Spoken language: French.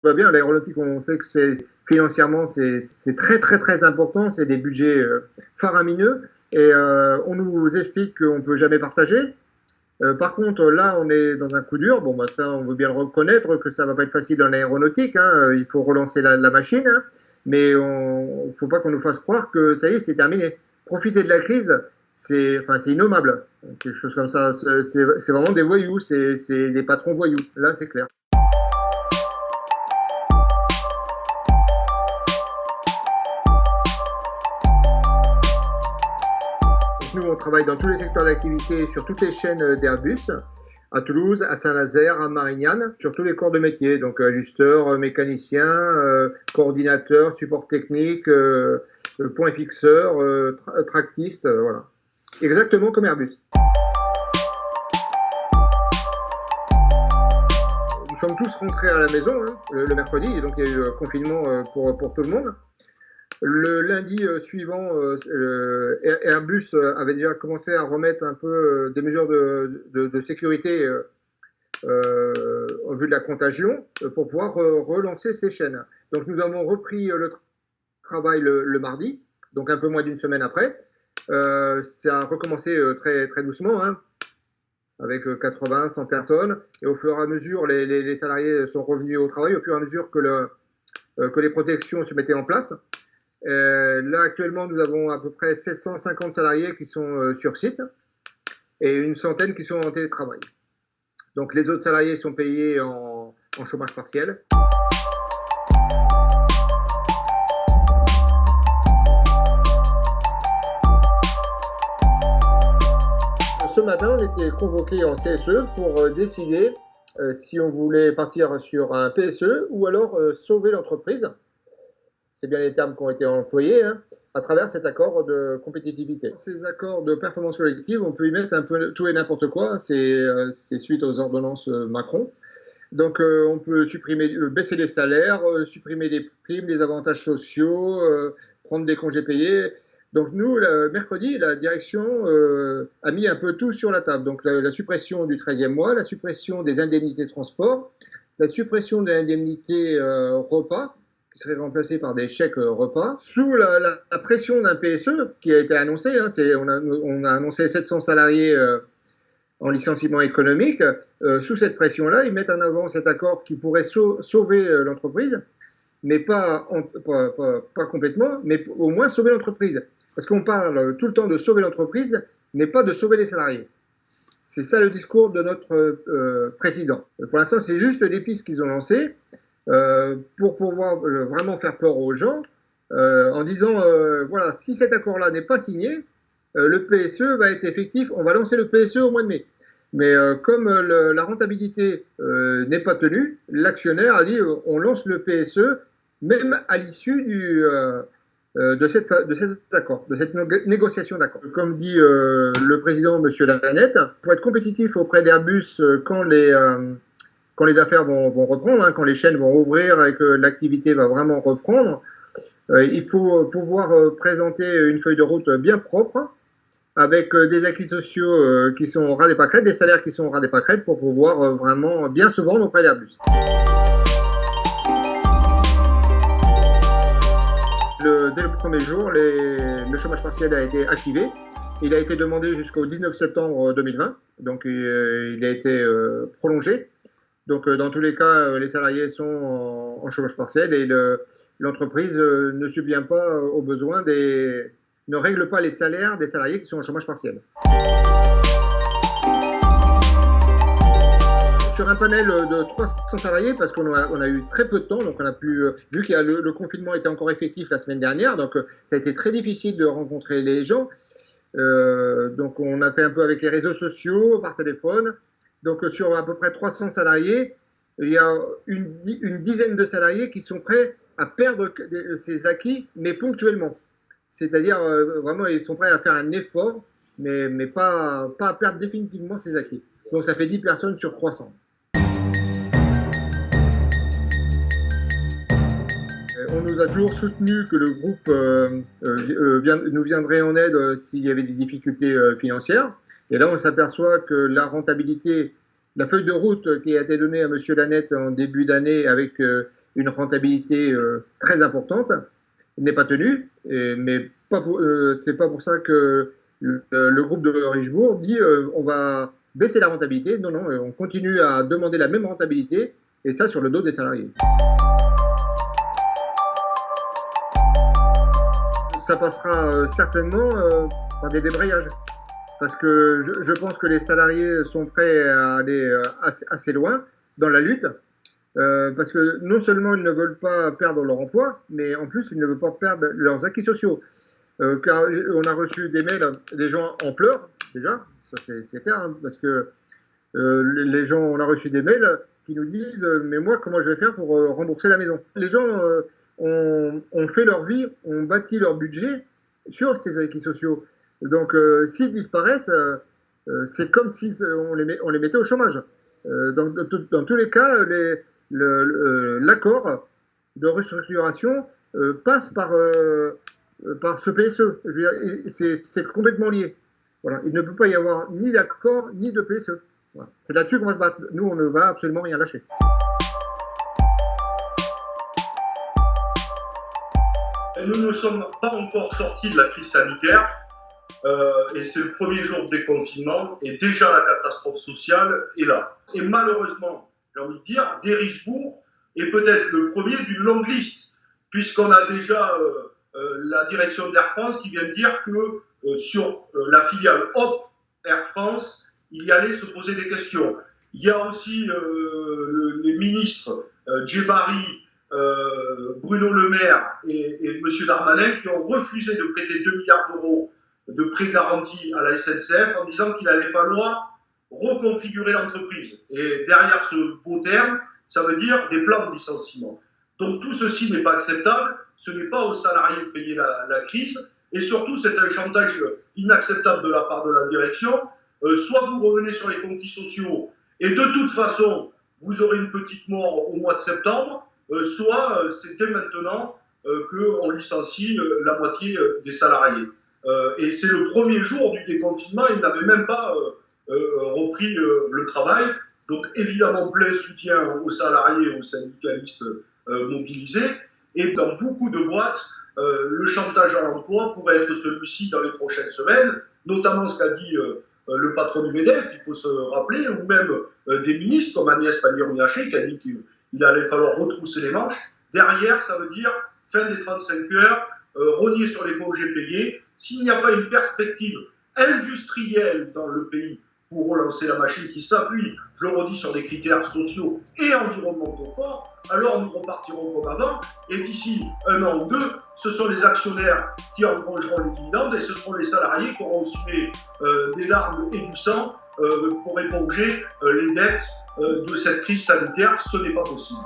va bien. L'aéronautique, on sait que financièrement, c'est très, très, très important. C'est des budgets faramineux. Et on nous explique qu'on ne peut jamais partager. Par contre, là, on est dans un coup dur. Bon, bah, ça, on veut bien le reconnaître, que ça va pas être facile en aéronautique. Hein. Il faut relancer la machine. Hein. Mais il ne faut pas qu'on nous fasse croire que ça y est, c'est terminé. Profiter de la crise, c'est innommable. Quelque chose comme ça. C'est vraiment des voyous. C'est des patrons voyous. Là, c'est clair. Nous, on travaille dans tous les secteurs d'activité, sur toutes les chaînes d'Airbus, à Toulouse, à Saint-Nazaire, à Marignane, sur tous les corps de métier, donc ajusteur, mécanicien, coordinateur, support technique, point fixeur, tractiste, voilà. Exactement comme Airbus. Nous sommes tous rentrés à la maison hein, le mercredi, et donc il y a eu le confinement pour tout le monde. Le lundi suivant, Airbus avait déjà commencé à remettre un peu des mesures de sécurité au vu de la contagion pour pouvoir relancer ces chaînes. Donc nous avons repris le travail le mardi, donc un peu moins d'une semaine après. Ça a recommencé très, très doucement, hein, avec 80, 100 personnes. Et au fur et à mesure, les salariés sont revenus au travail, au fur et à mesure que les protections se mettaient en place. Là, actuellement, nous avons à peu près 750 salariés qui sont sur site et une centaine qui sont en télétravail. Donc, les autres salariés sont payés en chômage partiel. Ce matin, on était convoqués en CSE pour décider si on voulait partir sur un PSE ou alors sauver l'entreprise. C'est bien les termes qui ont été employés, hein, à travers cet accord de compétitivité. Ces accords de performance collective, on peut y mettre un peu tout et n'importe quoi, c'est suite aux ordonnances Macron. Donc on peut baisser les salaires, supprimer les primes, les avantages sociaux, prendre des congés payés. Donc nous, mercredi, la direction a mis un peu tout sur la table. Donc la suppression du 13e mois, la suppression des indemnités de transport, la suppression de l'indemnité repas, qui serait remplacé par des chèques repas, sous la pression d'un PSE qui a été annoncé. Hein, on a annoncé 700 salariés en licenciement économique. Sous cette pression-là, ils mettent en avant cet accord qui pourrait sauver l'entreprise, mais pas complètement, mais au moins sauver l'entreprise. Parce qu'on parle tout le temps de sauver l'entreprise, mais pas de sauver les salariés. C'est ça le discours de notre président. Pour l'instant, c'est juste des pistes qu'ils ont lancées. Pour pouvoir vraiment faire peur aux gens, en disant, voilà, si cet accord-là n'est pas signé, le PSE va être effectif, on va lancer le PSE au mois de mai. Mais comme la rentabilité n'est pas tenue, l'actionnaire a dit, on lance le PSE, même à l'issue de cet accord, de cette négociation d'accord. Comme dit le président, M. Lanette, pour être compétitif auprès d'Airbus quand les affaires vont reprendre, hein, quand les chaînes vont ouvrir et que l'activité va vraiment reprendre, il faut pouvoir présenter une feuille de route bien propre, avec des acquis sociaux qui sont au ras des pâquerettes, des salaires qui sont au ras des pâquerettes, pour pouvoir vraiment bien se vendre auprès d'Airbus. Dès le premier jour, le chômage partiel a été activé. Il a été demandé jusqu'au 19 septembre 2020, donc il a été prolongé. Donc, dans tous les cas, les salariés sont en chômage partiel et l'entreprise ne subvient pas aux besoins ne règle pas les salaires des salariés qui sont en chômage partiel. Sur un panel de 300 salariés, parce qu'on a eu très peu de temps, donc on a pu, vu que le confinement était encore effectif la semaine dernière, donc ça a été très difficile de rencontrer les gens. Donc, on a fait un peu avec les réseaux sociaux, par téléphone. Donc, sur à peu près 300 salariés, il y a une dizaine de salariés qui sont prêts à perdre ces acquis, mais ponctuellement. C'est-à-dire, vraiment, ils sont prêts à faire un effort, mais pas à perdre définitivement ces acquis. Donc, ça fait 10 personnes sur 300. On nous a toujours soutenu que le groupe nous viendrait en aide s'il y avait des difficultés financières. Et là, on s'aperçoit que la rentabilité, la feuille de route qui a été donnée à M. Lanette en début d'année avec une rentabilité très importante, n'est pas tenue, mais c'est pas pour ça que le groupe de Richebourg dit on va baisser la rentabilité. Non, non, on continue à demander la même rentabilité, et ça sur le dos des salariés. Ça passera certainement par des débrayages, parce que je pense que les salariés sont prêts à aller assez loin dans la lutte, parce que non seulement ils ne veulent pas perdre leur emploi, mais en plus ils ne veulent pas perdre leurs acquis sociaux. Car on a reçu des mails des gens en pleurs, déjà, ça c'est clair, hein, parce que les gens, on a reçu des mails qui nous disent mais moi comment je vais faire pour rembourser la maison. Les gens ont fait leur vie, ont bâti leur budget sur ces acquis sociaux. Donc s'ils disparaissent, c'est comme si on les mettait au chômage. Dans tous les cas, l'accord de restructuration passe par ce PSE. Je veux dire, c'est complètement lié. Voilà. Il ne peut pas y avoir ni d'accord ni de PSE. Voilà. C'est là-dessus qu'on va se battre. Nous, on ne va absolument rien lâcher. Nous ne sommes pas encore sortis de la crise sanitaire et c'est le premier jour de déconfinement et déjà la catastrophe sociale est là. Et malheureusement, j'ai envie de dire, des Richebourg est peut-être le premier d'une longue liste, puisqu'on a déjà la direction d'Air France qui vient de dire que sur la filiale Hop Air France, il y allait se poser des questions. Il y a aussi les ministres Djebari, Bruno Le Maire et M. Darmanin qui ont refusé de prêter 2 milliards d'euros de prêts garantis à la SNCF en disant qu'il allait falloir reconfigurer l'entreprise. Et derrière ce beau terme, ça veut dire des plans de licenciement. Donc tout ceci n'est pas acceptable, ce n'est pas aux salariés de payer la crise, et surtout c'est un chantage inacceptable de la part de la direction. Soit vous revenez sur les conquis sociaux, et de toute façon, vous aurez une petite mort au mois de septembre, soit c'est dès maintenant qu'on licencie la moitié des salariés. Et c'est le premier jour du déconfinement, ils n'avaient même pas repris le travail. Donc évidemment, plein soutien aux salariés et aux syndicalistes mobilisés. Et dans beaucoup de boîtes, le chantage à l'emploi pourrait être celui-ci dans les prochaines semaines, notamment ce qu'a dit le patron du MEDEF, il faut se rappeler, ou même des ministres comme Agnès Pannier-Runacher qui a dit qu'il allait falloir retrousser les manches. Derrière, ça veut dire fin des 35 heures, rogner sur les congés payés. S'il n'y a pas une perspective industrielle dans le pays pour relancer la machine qui s'appuie, je le redis, sur des critères sociaux et environnementaux forts, alors nous repartirons comme avant. Et d'ici 1 an ou 2, ce sont les actionnaires qui engrangeront les dividendes et ce seront les salariés qui auront sué des larmes et du sang pour éponger les dettes de cette crise sanitaire. Ce n'est pas possible.